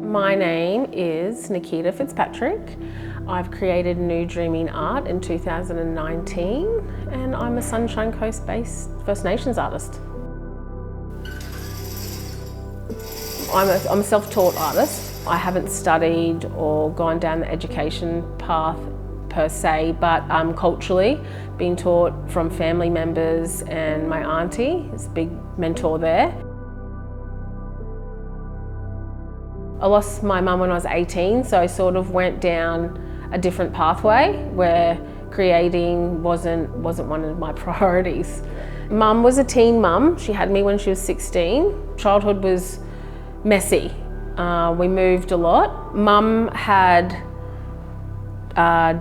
My name is Nikita Fitzpatrick. I've created New Dreaming Art in 2019 and I'm a Sunshine Coast based First Nations artist. I'm a self-taught artist. I haven't studied or gone down the education path per se, but culturally being taught from family members, and my auntie is a big mentor there. I lost my mum when I was 18, so I sort of went down a different pathway where creating wasn't one of my priorities. Mum was a teen mum. She had me when she was 16. Childhood was messy. We moved a lot. Mum had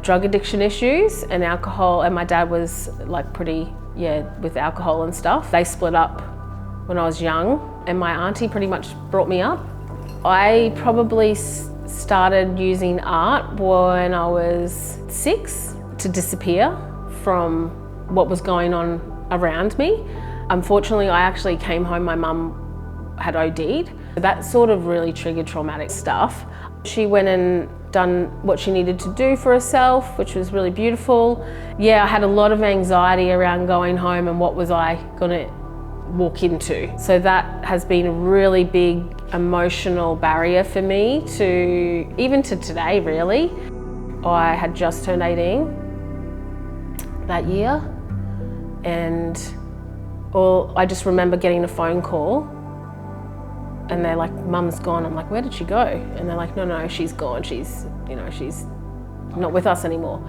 drug addiction issues and alcohol, and my dad was like with alcohol and stuff. They split up when I was young, and my auntie pretty much brought me up. I probably started using art when I was 6 to disappear from what was going on around me. Unfortunately, I actually came home, my mum had OD'd. That sort of really triggered traumatic stuff. She went and done what she needed to do for herself, which was really beautiful. Yeah, I had a lot of anxiety around going home and what was I gonna walk into. So that has been a really big emotional barrier for me even to today, really. I had just turned 18 that year, and I just remember getting a phone call and they're like, "Mum's gone." I'm like, "Where did she go?" And they're like, no, she's gone. She's not with us anymore.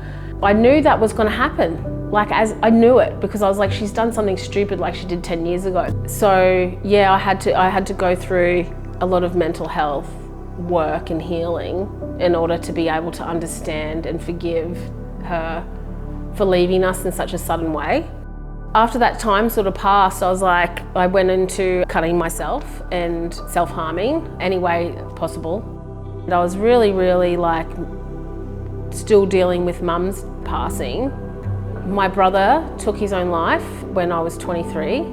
I knew that was gonna happen. I knew it, because I was like, she's done something stupid like she did 10 years ago. So yeah, I had to go through a lot of mental health work and healing in order to be able to understand and forgive her for leaving us in such a sudden way. After that time sort of passed, I went into cutting myself and self-harming any way possible. And I was really still dealing with Mum's passing. My brother took his own life when I was 23,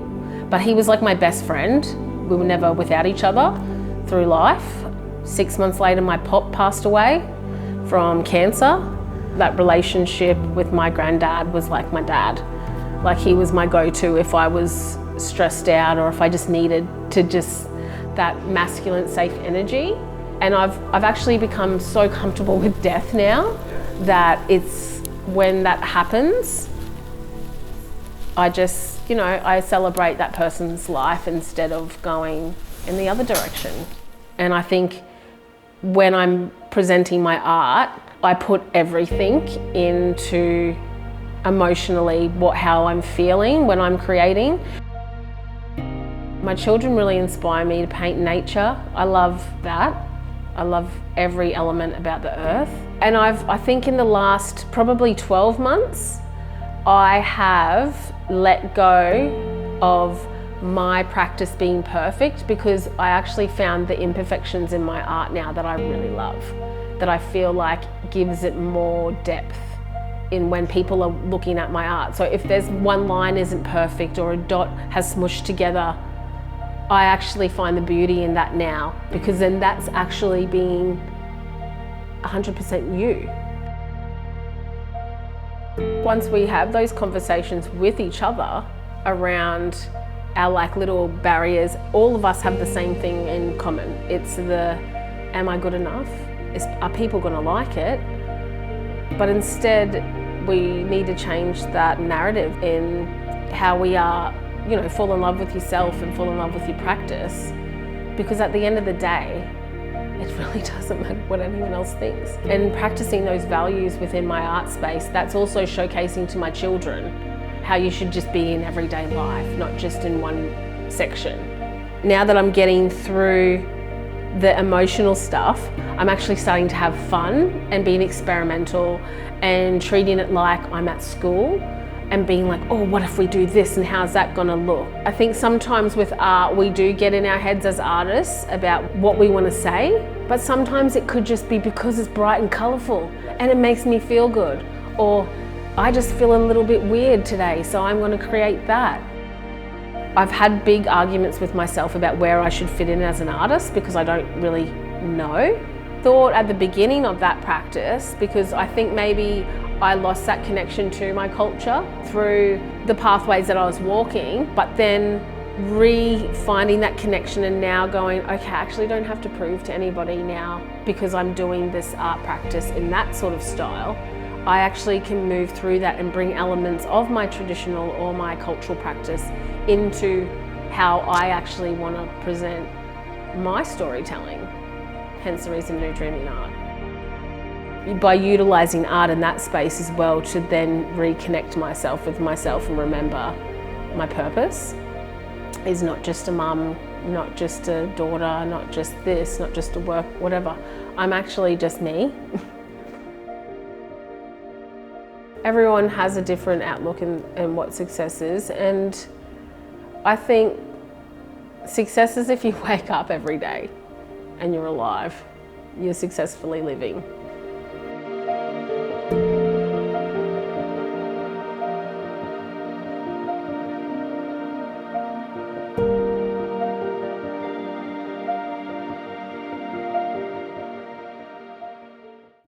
but he was like my best friend. We were never without each other through life. 6 months later, my pop passed away from cancer. That relationship with my granddad was like my dad. Like, he was my go-to if I was stressed out or if I just needed that masculine, safe energy. And I've actually become so comfortable with death now that when that happens, I I celebrate that person's life instead of going in the other direction. And I think when I'm presenting my art, I put everything into emotionally how I'm feeling when I'm creating. My children really inspire me to paint nature. I love that. I love every element about the earth. And I think in the last probably 12 months, I have let go of my practice being perfect, because I actually found the imperfections in my art now that I really love, that I feel like gives it more depth in when people are looking at my art. So if there's one line isn't perfect or a dot has smushed together, I actually find the beauty in that now, because then that's actually being 100% you. Once we have those conversations with each other around our little barriers, all of us have the same thing in common. It's am I good enough? Are people gonna like it? But instead, we need to change that narrative in how we are, fall in love with yourself and fall in love with your practice. Because at the end of the day, it really doesn't matter what anyone else thinks. And practicing those values within my art space, that's also showcasing to my children how you should just be in everyday life, not just in one section. Now that I'm getting through the emotional stuff, I'm actually starting to have fun and being experimental and treating it like I'm at school and being like, oh, what if we do this and how's that gonna look? I think sometimes with art, we do get in our heads as artists about what we wanna say, but sometimes it could just be because it's bright and colorful and it makes me feel good. Or I just feel a little bit weird today, so I'm gonna create that. I've had big arguments with myself about where I should fit in as an artist, because I don't really no. Thought at the beginning of that practice, because I think maybe I lost that connection to my culture through the pathways that I was walking, but then re-finding that connection and now going, okay, I actually don't have to prove to anybody now because I'm doing this art practice in that sort of style. I actually can move through that and bring elements of my traditional or my cultural practice into how I actually want to present my storytelling, hence the reason New Dreaming Art. By utilising art in that space as well to then reconnect myself with myself and remember my purpose is not just a mum, not just a daughter, not just this, not just a work, whatever. I'm actually just me. Everyone has a different outlook in what success is, and I think success is if you wake up every day and you're alive, you're successfully living.